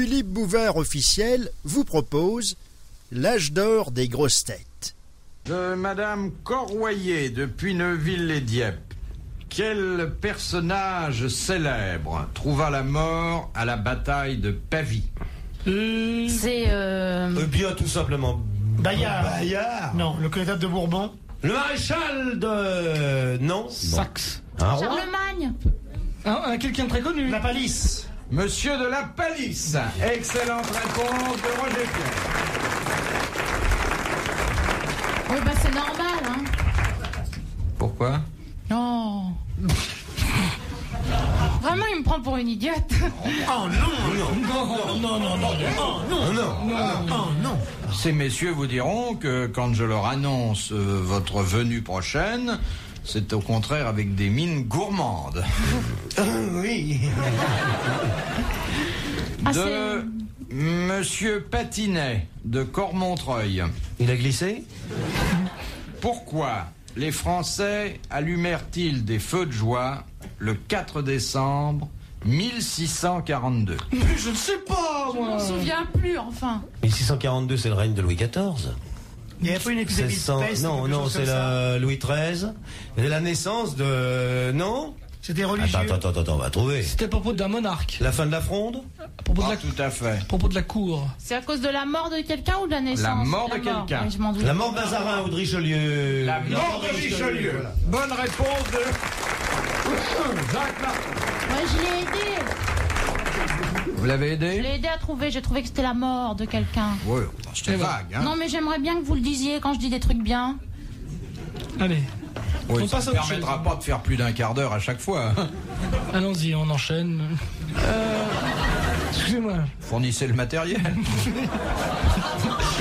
Philippe Bouvard officiel vous propose l'âge d'or des grosses têtes. De Madame Corroyer depuis Neuville-les-Dieppe. Quel personnage célèbre trouva la mort à la bataille de Pavie? C'est Bien tout simplement. Bayard. Non, le connétable de Bourbon. Le maréchal de... Non. Saxe. Un roi. Charlemagne. Quelqu'un de très connu. La Palisse. Monsieur de la Palisse. Excellente réponse de Roger Pierre. Oui, bah c'est normal, hein. Pourquoi? Oh. Vraiment, il me prend pour une idiote. Oh non. Ces messieurs vous diront que quand je leur annonce votre venue prochaine, c'est au contraire avec des mines gourmandes. Oui. De Monsieur Patinet de Cormontreuil. Il a glissé? Pourquoi les Français allumèrent-ils des feux de joie le 4 décembre 1642? Je ne sais pas, Je m'en souviens plus, enfin. 1642, c'est le règne de Louis XIV. Il n'y avait pas une épidémie de peste? Non, c'est Louis XIII. C'est la naissance de... Non? C'était religieux. Attends, on va trouver. C'était à propos d'un monarque. La fin de la fronde? À propos, Tout à fait. à propos de la cour. C'est à cause de la mort de quelqu'un ou de la naissance? La mort de quelqu'un. Oui, je m'en doute. La mort de Mazarin ou de Richelieu? La mort de Richelieu. Voilà. Bonne réponse de Jacques Martin. Ouais, je l'ai aidé. Vous l'avez Je aidé? l'ai aidé à trouver. J'ai trouvé que c'était la mort de quelqu'un. Oui, c'était vague, hein. Non, mais j'aimerais bien que vous le disiez quand je dis des trucs bien. Allez, Oui, on ça passe ne à autre permettra chose. pas de faire plus d'un quart d'heure à chaque fois. Allons-y, on enchaîne. Excusez-moi. Fournissez le matériel.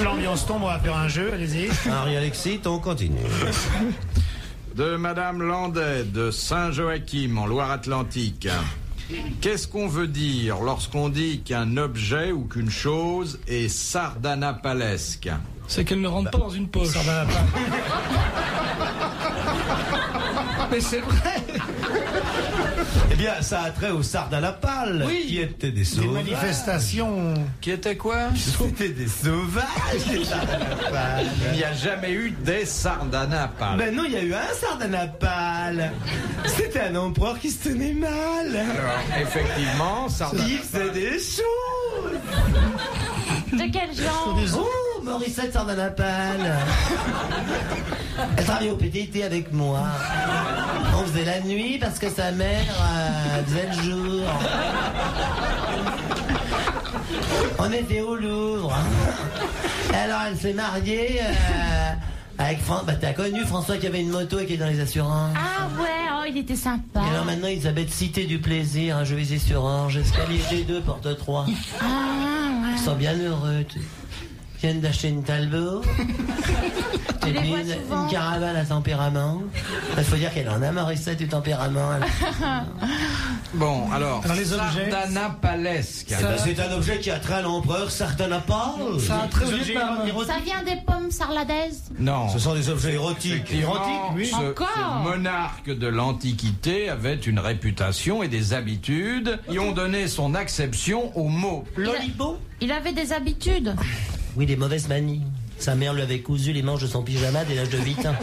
L'ambiance tombe, on va faire un jeu, allez-y. Harry Alexis, on continue. De Madame Landais de Saint-Joachim en Loire-Atlantique. Qu'est-ce qu'on veut dire lorsqu'on dit qu'un objet ou qu'une chose est sardanapalesque? C'est qu'elle ne rentre pas dans une poche. Ça va pas. Mais c'est vrai. Eh bien, ça a trait aux Sardanapales, Oui. qui étaient des Des sauvages. manifestations. Qui était quoi? C'était des sauvages, les Sardanapales. Il n'y a jamais eu des sardanapales. Ben non, il y a eu un Sardanapale. C'était un empereur qui se tenait mal. Alors, effectivement, Il faisait des choses. De quel genre? Oh, Morissette Sardanapale. Elle travaillait au PTT avec moi. On faisait la nuit parce que sa mère faisait le jour. On était au Louvre. Alors elle s'est mariée avec François. Bah t'as connu François qui avait une moto et qui est dans les assurances. Ah ouais, oh, il était sympa. Et alors maintenant ils habitent Cité du Plaisir, un jeu visé sur Orange, escalier G2, porte 3. Ah ouais. Ils sont bien heureux. Ils viennent d'acheter une Talbot. Tu Et les puis vois souvent? une caravane à tempérament. Il faut dire qu'elle en a Morissette du tempérament. Bon, alors, Alors, les objets. sardanapalesque. C'est un objet qui a trait à l'empereur Sardanapale. Ça a très au Des objets Vietnam. érotiques. Ça vient des pommes sarladaises? Non. Ce sont des objets érotiques. Effectivement, oui. Encore ce monarque de l'Antiquité avait une réputation et des habitudes qui ont donné son acception au mot. Lolipo? Il avait des habitudes. Oui, des mauvaises manies. Sa mère lui avait cousu les manches de son pyjama dès l'âge de 8 ans.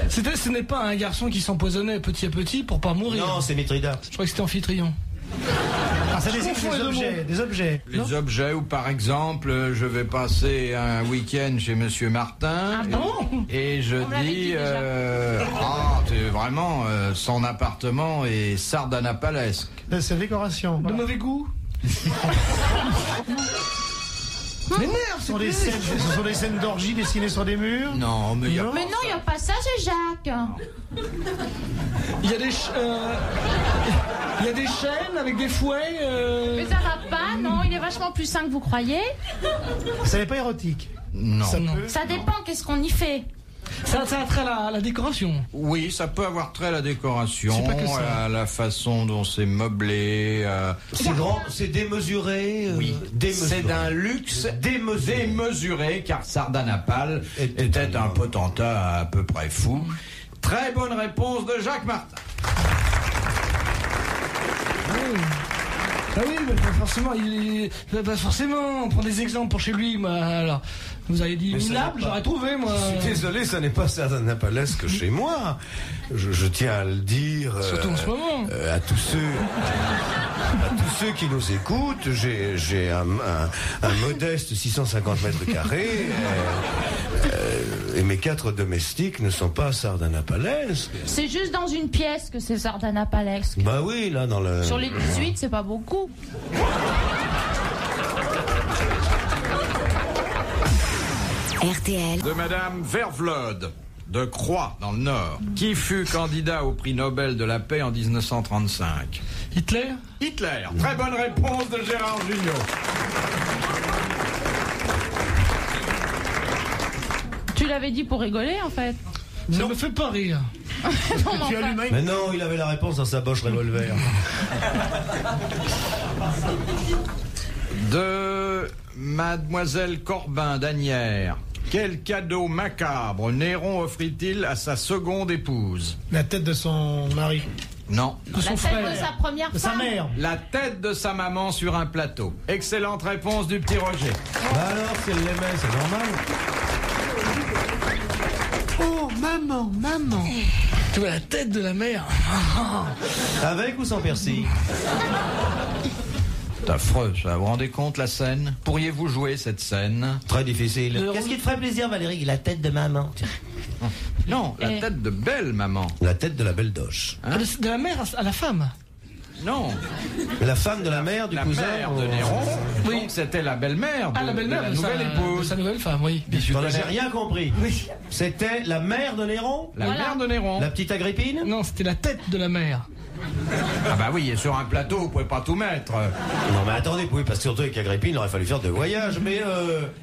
Ce n'est pas un garçon qui s'empoisonnait petit à petit pour pas mourir. Non, c'est Mithridate. Je crois que c'était Amphitryon. Ah, ça Je confonds les deux mots. des objets. Les objets, ou par exemple, je vais passer un week-end chez Monsieur Martin. Ah bon? Et je On l'avait dit dis, déjà. vraiment, son appartement est sardanapalesque. C'est la décoration. De Voilà. mauvais goût. Ce sont des scènes d'orgie dessinées sur des murs. Non, mais il y a Non. Mais non, il n'y a pas ça chez Jacques. Il y a des il y a des chaînes avec des fouets. Mais ça va pas, non, il est vachement plus sain que vous croyez. Ça n'est pas érotique. Non. Ça, non. Ça dépend, qu'est-ce qu'on y fait. Ça a trait à la décoration. Oui, ça peut avoir trait à la décoration, C'est pas que ça. à la façon dont c'est meublé. C'est grand, c'est démesuré. Oui, c'est d'un luxe démesuré, car Sardanapale était un potentat à peu près fou. Très bonne réponse de Jacques Martin. Ah oui, mais pas forcément, pas forcément, on prend des exemples pour chez lui, moi, alors. Vous avez dit minable, j'aurais trouvé, moi. Je suis désolé, ça n'est pas sardanapalesque chez moi. Je tiens à le dire. Surtout en ce moment. À tous ceux qui nous écoutent, j'ai un modeste 650 mètres carrés. Et mes 4 domestiques ne sont pas sardanapalesques. C'est juste dans une pièce que c'est sardanapalesque. Bah oui, là, dans le... Sur les 18, c'est pas beaucoup. RTL. De Madame Vervlode, de Croix, dans le Nord, qui fut candidat au prix Nobel de la paix en 1935. Hitler. Hitler. Très bonne réponse de Gérard Jugnot. Tu l'avais dit pour rigoler, en fait. Ça me fait pas rire. Tu as lu même. Mais non, il avait la réponse dans sa poche revolver. De Mademoiselle Corbin d'Asnières. Quel cadeau macabre Néron offrit-il à sa seconde épouse? La tête de son mari. Non. De La son tête frère. de sa première De sa femme. mère. La tête de sa maman sur un plateau. Excellente réponse du petit Roger. Bah alors, si elle l'aimait, c'est normal. Oh, maman. Tu vois la tête de la mère. Avec ou sans persil? C'est affreux, ça. Vous vous rendez compte, la scène? Pourriez-vous jouer cette scène? Très difficile. Qu'est-ce qui te ferait plaisir, Valérie? La tête de maman. Tiens. Non, la Et- tête de belle maman. La tête de la belle doche. Hein? De la mère à la femme. Non, La femme de la mère du la cousin. mère de Néron. Oui. Donc c'était la belle-mère de, Ah, la belle-mère de la de nouvelle de épouse. sa nouvelle femme, oui. Tu Voilà, j'ai connais rien compris. Oui. C'était la mère de Néron? la Voilà. mère de Néron. La petite Agrippine? Non, c'était la tête de la mère. Ah bah oui, et sur un plateau, vous pouvez pas tout mettre. Non mais attendez, oui, parce que surtout avec Agrippine, il aurait fallu faire 2 voyages. Mais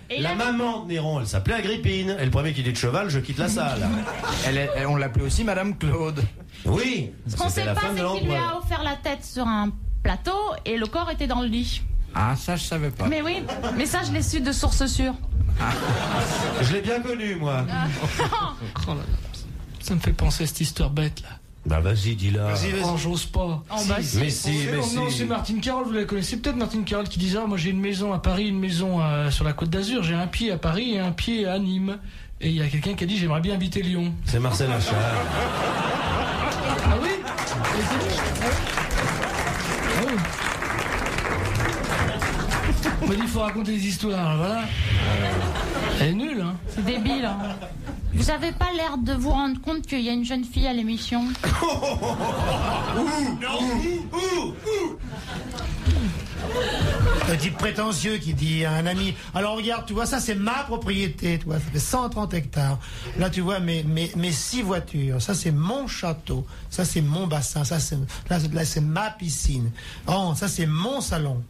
Et la la- maman de Néron, elle s'appelait Agrippine. Et le premier qui dit de cheval, je quitte la salle. On l'appelait aussi Madame Claude. Oui, Ce qu'on c'était sait la pas, femme de c'est qu'il lui a l'empereur. offert la tête sur un plateau et le corps était dans le lit. Ah, ça je savais pas. Mais oui, mais ça je l'ai su de source sûre. Je l'ai bien connu, moi. Oh là là. Ça me fait penser à cette histoire bête, là. Bah vas-y, dis-la. Oh, j'ose pas. Oh, bah, si. Mais si, mais Oh, non, si. c'est Martine Carole, vous la connaissez peut-être, Martine Carole, qui disait moi j'ai une maison à Paris, une maison sur la Côte d'Azur, j'ai un pied à Paris et un pied à Nîmes. Et il y a quelqu'un qui a dit j'aimerais bien habiter Lyon. C'est Marcel Achard. Ah oui. Ah oui. On m'a dit il faut raconter des histoires, voilà. Elle est nulle, hein. C'est débile. Hein. Vous avez pas l'air de vous rendre compte qu'il y a une jeune fille à l'émission. Un type prétentieux qui dit à un ami, alors regarde, tu vois, ça c'est ma propriété, tu vois, ça fait 130 hectares. Là, tu vois, mes 6 voitures, ça c'est mon château, ça c'est mon bassin, ça c'est, là c'est ma piscine. Oh, ça c'est mon salon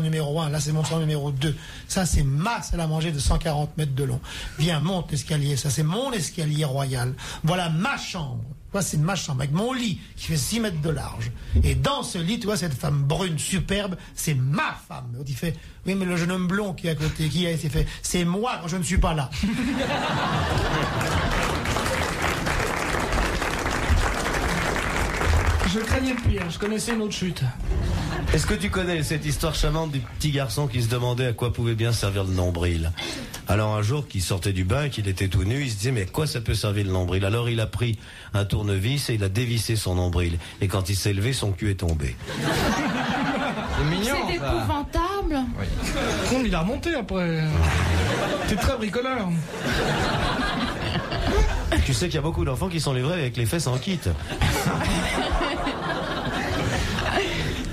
numéro 1, là c'est mon salon numéro 2. Ça c'est ma salle à manger de 140 mètres de long. Viens, monte l'escalier, ça c'est mon escalier royal. Voilà ma chambre. Toi, c'est ma chambre, avec mon lit qui fait 6 mètres de large. Et dans ce lit, tu vois, cette femme brune, superbe, c'est ma femme. Il fait, oui, mais le jeune homme blond qui est à côté, qui a été fait, c'est moi quand je ne suis pas là. Je craignais le pire, je connaissais une autre chute. Est-ce que tu connais cette histoire charmante du petit garçon qui se demandait à quoi pouvait bien servir le nombril? Alors un jour qu'il sortait du bain, qu'il était tout nu, il se disait mais à quoi ça peut servir le nombril? Alors il a pris un tournevis et il a dévissé son nombril. Et quand il s'est levé, son cul est tombé. C'est mignon, C'est ça. épouvantable. Con, il a remonté après. T'es très bricoleur. Tu sais qu'il y a beaucoup d'enfants qui sont livrés avec les fesses en kit.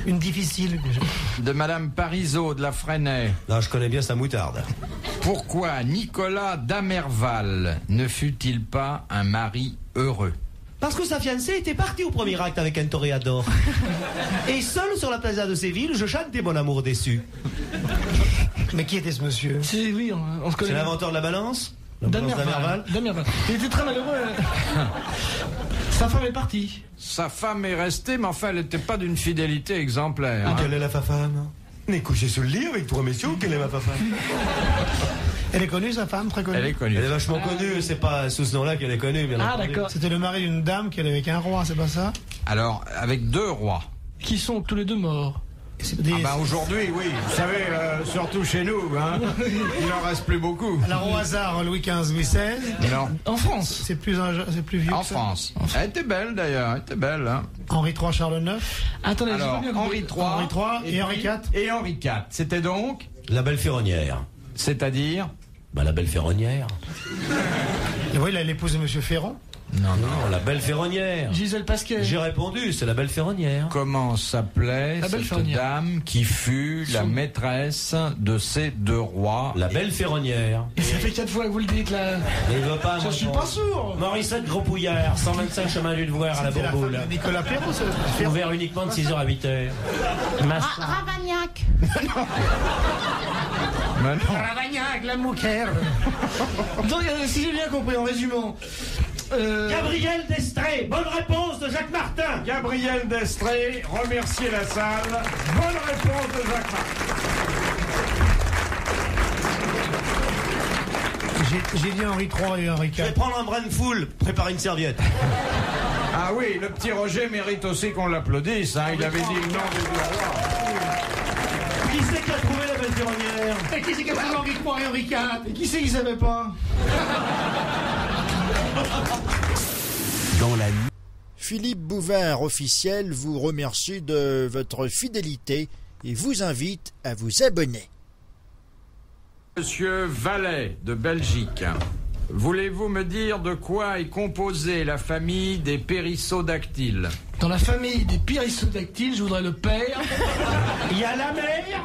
Une difficile. De Madame Parisot de la Fresnaye. Non, je connais bien sa moutarde. Pourquoi Nicolas d'Amerval ne fut-il pas un mari heureux? Parce que sa fiancée était partie au premier acte avec un toréador. Et seul sur la plaza de Séville, je chantais mon amour déçu. Mais qui était ce monsieur? C'est, oui, on se connaît. C'est l'inventeur de la balance? La balance d'Amerval? Damerval. Il était très malheureux. Sa femme est partie. Sa femme est restée, mais enfin, elle n'était pas d'une fidélité exemplaire. hein. Quelle est la femme? N'est couché sous le lit avec 3 messieurs, quelle est ma femme? Elle est connue, sa femme, très connue. Elle est connue. Elle est vachement connue, c'est pas sous ce nom-là qu'elle est connue, bien Ah, entendu. d'accord. C'était le mari d'une dame qui allait avec un roi, c'est pas ça? Alors, avec 2 rois. qui sont tous les deux morts. Aujourd'hui, oui. Vous savez, surtout chez nous, hein, il n'en reste plus beaucoup. Alors au hasard, Louis XV, Louis XVI. Non. En France. C'est plus vieux. En que ça. France. Elle était belle d'ailleurs, elle était belle. Hein. Henri III, Charles IX. Attendez, j'ai Alors, pas bien compris. Henri III et Henri IV. Et Henri IV. C'était donc, La belle ferronnière. c'est-à-dire, La belle ferronnière. Et oui, il a l'épouse de Monsieur Ferrand. Non, la belle ferronnière. Gisèle Pasquet. J'ai répondu, c'est la belle ferronnière. comment s'appelait La belle cette ferronnière. dame qui fut la maîtresse de ces deux rois? La belle ferronnière. Et ça fait 4 fois que vous le dites là. Mais il veut pas, Je suis pas sourd. Morissette Gros-Pouillard, 125 chemin du Devoir à la C'était la femme Bourboule. de Nicolas Perrault, ça. Ferrand. Ouvert uniquement de 6h à 8h. Ravagnac. Mais non. Ravagnac, la mouquère. Donc, si j'ai bien compris, en résumant. Gabriel Destré, bonne réponse de Jacques Martin. Gabriel Destré, remerciez la salle. Bonne réponse de Jacques Martin. J'ai dit Henri III et Henri Je vais IV. prendre un brin de foule, prépare une serviette. Ah oui, le petit Roger mérite aussi qu'on l'applaudisse. Hein. Il avait dit le nom des deux rois. Qui c'est qui a trouvé la belle ferronnière? Et qui c'est qui a pris Henri III et Henri IV? Et qui c'est qui savait pas? Dans la nuit. Philippe Bouvard, officiel, vous remercie de votre fidélité et vous invite à vous abonner. Monsieur Vallet de Belgique, voulez-vous me dire de quoi est composée la famille des périssodactyles? Dans la famille des périssodactyles, je voudrais le père. Il y a la mer.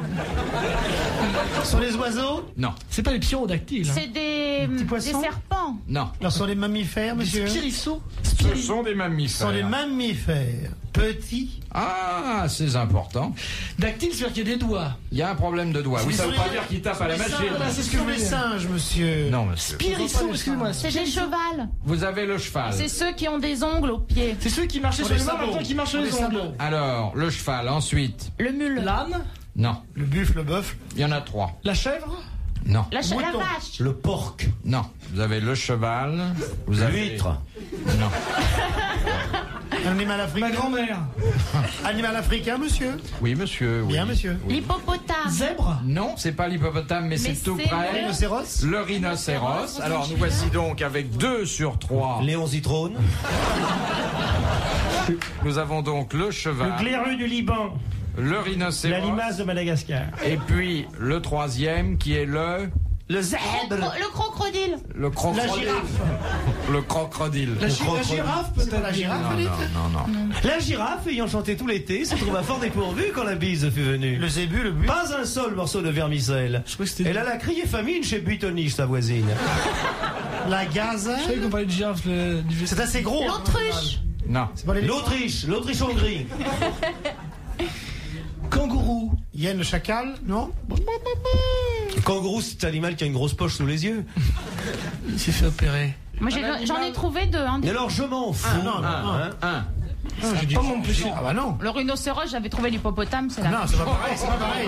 Ce sont les oiseaux? Non, C'est pas les pyrodactyles. Hein. C'est des poissons serpents. non. Alors, ce sont les mammifères, monsieur? Spirisso. Ce sont des Ce mammifères. sont les mammifères. Petits. Ah, c'est important. Dactyle, c'est-à-dire qu'il y a des doigts. Il y a un problème de doigt. Oui, ça veut pas dire qu'il tape à la machine. Voilà, c'est ce Ce que sont je les voulais dire. singes, monsieur. Non, monsieur. Spirisso, excusez-moi. C'est des chevals. Vous avez le cheval. C'est ceux qui ont des ongles aux pieds. C'est ceux qui marchaient Pour sur les les mains, sabots. maintenant qui marchent sur Pour les les ongles. sabots. Alors, le cheval, ensuite. Le mule. L'âne, Non. Le buffle, le bœuf. Il y en a 3. la chèvre, Non. La Mouton. vache. Le porc. Non. Vous avez le cheval. Vous avez... L'huître. Non. Animal africain. ma grand-mère, Animal africain, monsieur. Oui, monsieur. Oui. Bien, monsieur. L'hippopotame. zèbre, Non, c'est pas l'hippopotame, mais c'est tout c'est près. le- Rhinocéros. Le rhinocéros. Alors, nous voici donc avec 2 sur 3. Léon Zitrone. Nous avons donc le cheval, Glairu du Liban. le rhinocéros, de Madagascar. et puis le 3e qui est le zèbre. Le crocodile. crocodile. La girafe. Le crocodile. la girafe peut-être. La girafe, Non, vous dites? non. La girafe, ayant chanté tout l'été, se trouva fort dépourvue quand la bise fut venue. Le zébu, le buffle. Pas un seul morceau de vermicelle. Je crois que c'était. Elle alla crier famine chez Buitoniche, sa voisine. La Je gazelle. savais qu'on parlait de girafe du C'est assez gros. hein. L'autruche. Non. C'est pas les L'Autriche-Hongrie. kangourou. Hyène, le chacal, non? Le kangourou, c'est un animal qui a une grosse poche sous les yeux. Il s'est fait opérer. Moi, j'en ai trouvé 2. Hein. Et alors, je m'en fous. Ah, non, non. Un. J'ai dit- pas mon péché. Ah bah non. Le rhinocéros, j'avais trouvé l'hippopotame, c'est là. Non, c'est pas pareil, c'est pas pareil.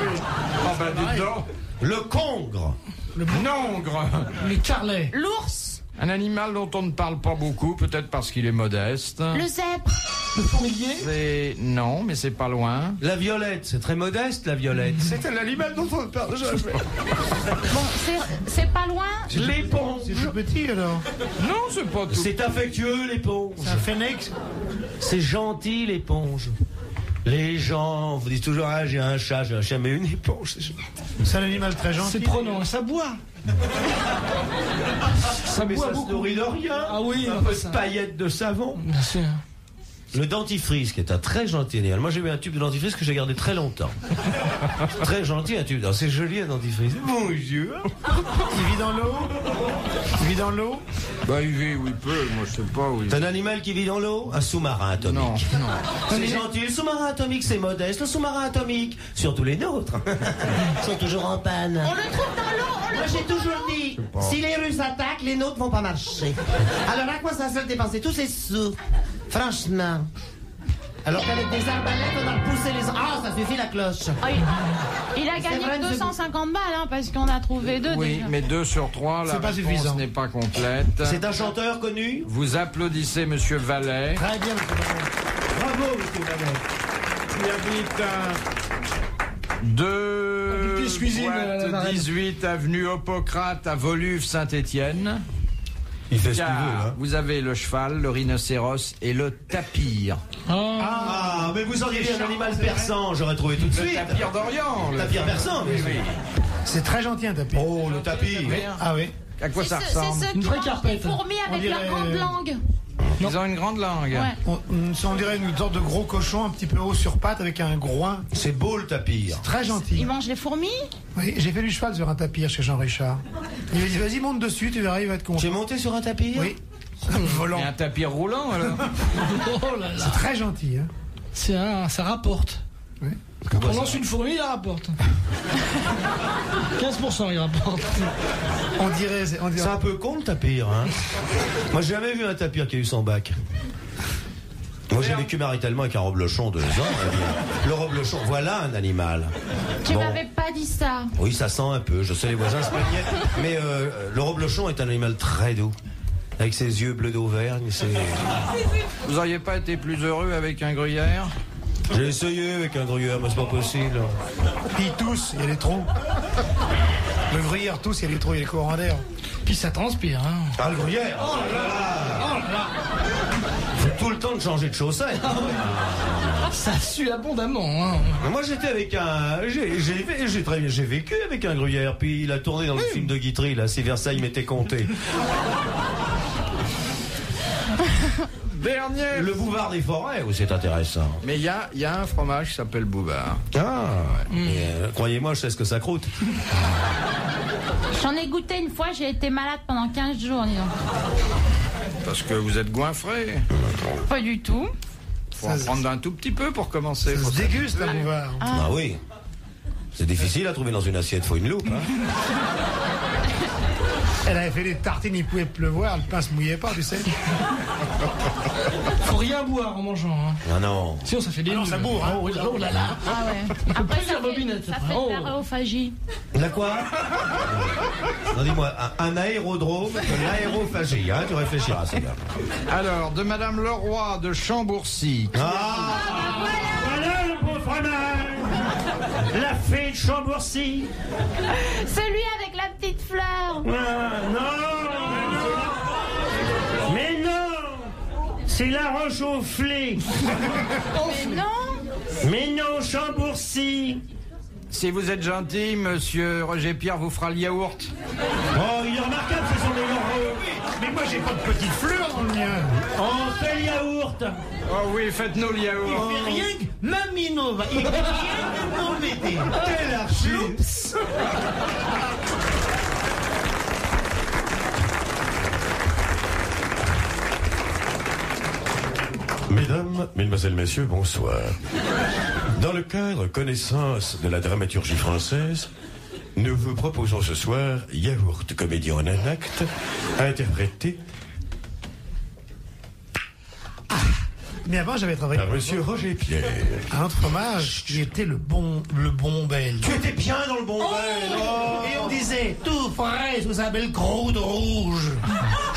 Oh bah dites donc. Le congre. Nongre. Le carlet. L'ours. Un animal dont on ne parle pas beaucoup, peut-être parce qu'il est modeste. Le zèbre. Le fourmilier. C'est... Non, mais c'est pas loin. La violette, c'est très modeste, la violette. C'est un animal dont on ne parle jamais. Bon, c'est pas loin. L'éponge. C'est tout petit alors. Non, c'est pas tout. C'est affectueux, l'éponge. C'est un phénix. C'est gentil, l'éponge. Les gens vous disent toujours, ah, j'ai un chat, mais une éponge. C'est un animal très gentil. C'est prenant, ça boit. Ça, mais boit ça se beaucoup. nourrit de rien. Ah oui, un enfin, peu ça. de paillettes de savon. Bien sûr. Le dentifrice, qui est un très gentil animal. Moi, j'ai eu un tube de dentifrice que j'ai gardé très longtemps. Très gentil, un tube. C'est joli, un dentifrice. Bonjour. Il vit dans l'eau. Il vit dans l'eau. Bah, il vit où il peut, moi je sais pas où il C'est un animal qui vit dans l'eau. Un sous-marin atomique. Non, non. C'est gentil. Le sous-marin atomique, c'est modeste. Le sous-marin atomique, surtout les nôtres, sont toujours en panne. On le trouve dans l'eau. Moi j'ai toujours dit, si les Russes attaquent, les nôtres vont pas marcher. Alors à quoi ça sert de dépenser tous ces sous? Franchement. Alors qu'avec des arbalètes, on a repoussé les... Ah, ça suffit la cloche. Ah, il a gagné vrai, que monsieur 250 balles, hein, parce qu'on a trouvé 2 Oui, déjà. mais 2 sur 3, la C'est pas réponse suffisant. n'est pas complète. C'est un chanteur connu. Vous applaudissez Monsieur Vallet. Très bien, monsieur Vallet. Bravo, monsieur Vallet. qui habite deux Une pièce cuisine, boîte la reine. 18 avenue Hippocrate à Woluwe-Saint-Étienne. Il fait ce qu'il Car veut, hein. vous avez le cheval, le rhinocéros et le tapir. Ah, mais vous auriez dit un animal persan, j'aurais trouvé tout de Le suite. tapir d'Orient. Le tapir persan, Oui, oui. C'est très gentil un tapis. Oh, le tapis. Ah oui. À quoi ça C'est ressemble ceux Une qui vraie mangent carpette. des fourmis avec dirait- leur grande langue. Ils ont une grande langue. Ouais. On dirait une sorte de gros cochon un petit peu haut sur pattes avec un groin. C'est beau le tapir. Très gentil. Ils mangent les fourmis. Oui, j'ai fait du cheval sur un tapir chez Jean Richard. Il m'a dit vas-y monte dessus, tu verras, il va être content. J'ai monté sur un tapir. Oui. Volant. Et un tapir roulant alors. Oh là là. C'est très gentil. Hein. Ça rapporte. Oui. Quand on lance une fourmi, il rapporte. 15% il rapporte. On dirait. C'est un peu con le tapir, hein. Moi, j'ai jamais vu un tapir qui a eu son bac. Moi, j'ai vécu maritalement avec un reblochon 2 ans. Le reblochon, voilà un animal. Tu Bon. m'avais pas dit ça. Oui, ça sent un peu. Je sais, les voisins se plaignaient. Mais le reblochon est un animal très doux. Avec ses yeux bleus d'Auvergne. Vous auriez pas été plus heureux avec un gruyère? J'ai essayé avec un gruyère, mais c'est pas possible. Puis ils toussent, il y a des trous. Le gruyère tousse, il y a des trous, il y a des courants d'air. Puis ça transpire. Hein. Ah, le gruyère. Oh là là. Faut tout le temps de changer de chaussettes. Ça sue abondamment. Hein. Mais moi, j'étais avec un. J'ai vécu avec un gruyère, puis il a tourné dans le film de Guitry, là, si Versailles m'était compté. Dernier. Le bouvard des forêts, oui, c'est intéressant. Mais il y a un fromage qui s'appelle Bouvard. Ah, croyez-moi, je sais ce que ça croûte. J'en ai goûté une fois, j'ai été malade pendant 15 jours, dis donc. Parce que vous êtes goinfré. Pas du tout. Faut en prendre un tout petit peu pour commencer. Ça Faut se déguste, un bouvard. Ah oui. C'est difficile à trouver dans une assiette, faut une loupe. Hein. Elle avait fait des tartines, il pouvait pleuvoir, le pain se mouillait pas, tu sais. Faut rien boire en mangeant. Hein. Ah non. Sinon ça fait des non, nuls. ça bourre, hein. Oh là là. Ah ouais. Après, Plusieurs bobinettes, ça après. fait de Oh. la rhéophagie. La quoi? Non, dis-moi, un aérodrome de l'aérophagie, hein, tu réfléchiras, c'est bien. Alors, de Madame Leroy de Chambourcy. Ah, Voilà le beau fromage. La fée de Chambourcy. Celui avec la petite fleur. Ah, non. Mais non. C'est la roche au flé. Mais non. Mais non, Chambourcy. Si vous êtes gentil, monsieur Roger Pierre vous fera le yaourt. Oh, il est remarquable, ce sont des morceaux. Mais moi, j'ai pas de petite fleur dans le mien. On fait le yaourt. Oh oui, faites-nous le yaourt. Il fait rien que Maminova. Il fait rien que m'embêter. quel archi. Mesdames, Mesdemoiselles, Messieurs, bonsoir. Dans le cadre connaissance de la dramaturgie française, nous vous proposons ce soir Yaourt, comédie en un acte, interprété Mais avant, j'avais travaillé par Monsieur Roger Pierre. un autre fromage qui était le bon belge. Tu étais bien dans le bon bel. Oh. Et on disait tout frais sous sa belle croûte rouge.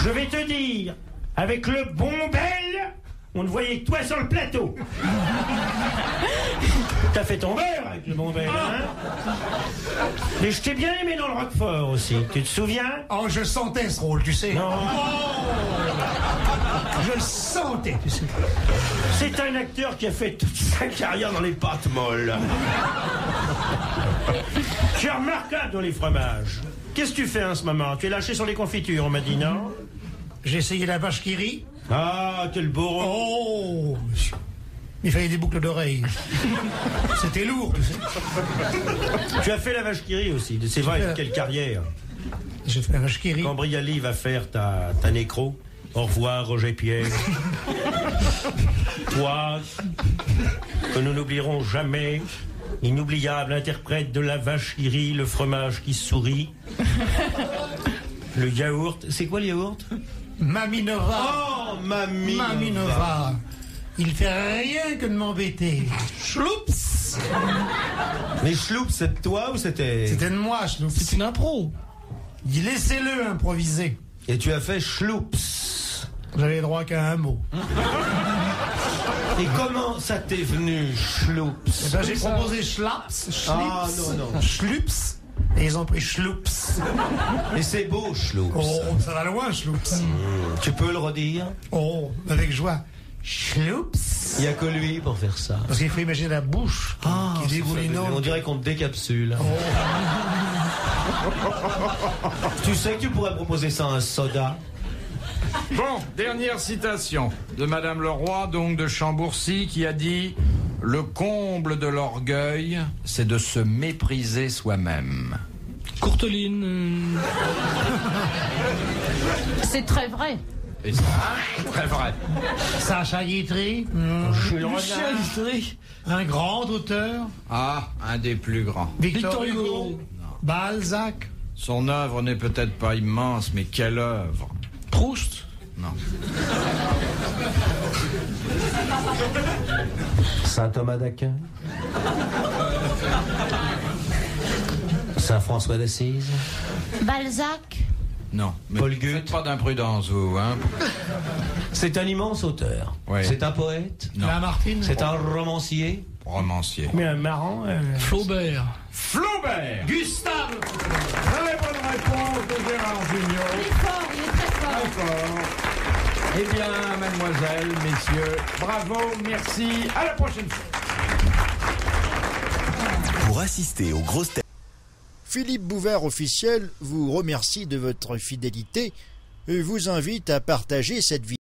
Je vais te dire, avec le bon bel, on ne voyait que toi sur le plateau. T'as fait ton beurre avec le bon bel, hein? Mais je t'ai bien aimé dans le Roquefort aussi. Tu te souviens? Oh, je sentais ce rôle, tu sais. Non. Je le sentais, tu sais. C'est un acteur qui a fait toute sa carrière dans les pâtes molles. Tu es remarquable dans les fromages. Qu'est-ce que tu fais en ce moment? Tu es lâché sur les confitures, on m'a dit, non? J'ai essayé la vache qui rit. Ah, quel beau rôle. Oh, monsieur. Il fallait des boucles d'oreilles. C'était lourd, tu sais. Tu as fait la vache qui rit aussi. C'est vrai, quelle carrière. J'ai fait la vache qui rit. Quand Brialy va faire ta nécro, au revoir Roger Pierre. Toi, que nous n'oublierons jamais, inoubliable interprète de la vache qui rit, le fromage qui sourit. Le yaourt, c'est quoi le yaourt? Maminova. Oh, mamie. Maminova. Il fait rien que de m'embêter. Chloups. Mais Schloup, c'est de toi ou c'était... C'était de moi, Chloups. C'est une impro. Dis, laissez-le improviser. Et tu as fait Schloups. J'avais droit qu'à un mot. Et comment ça t'est venu, Schloups? Eh ben, j'ai proposé Schlaps, Schlips, Ah, non. Schlups, et ils ont pris Schloups. Et c'est beau, Schloups. Oh, ça va loin, Schloups. Tu peux le redire? Oh, avec joie. Schloups. Il n'y a que lui pour faire ça. Parce qu'il faut imaginer la bouche qui est dégoulinante. On dirait qu'on te décapsule. Tu sais que tu pourrais proposer ça à un soda? Bon, dernière citation de Madame Leroy, donc de Chambourcy, qui a dit « Le comble de l'orgueil, c'est de se mépriser soi-même. » Courteline. C'est très vrai. Et ça, c'est très vrai. Sacha Guitry, Lucien Guitry. un grand auteur. Ah, un des plus grands. Victor Hugo. Balzac. Son œuvre n'est peut-être pas immense, mais quelle œuvre. Proust. Non. Saint Thomas d'Aquin. Saint François d'Assise. Balzac. Non. Mais Paul Goethe. faites pas d'imprudence, vous, hein. C'est un immense auteur. Ouais. C'est un poète. Non. Lamartine. C'est un romancier. Romancier. Mais marrant. Flaubert. Flaubert. Gustave. Très bonne réponse de Gérard Junior. Il est fort, il est très fort. D'accord. Eh bien, mademoiselle, messieurs, bravo, merci, à la prochaine fois. Pour assister aux grosses têtes. Philippe Bouvard officiel vous remercie de votre fidélité et vous invite à partager cette vidéo.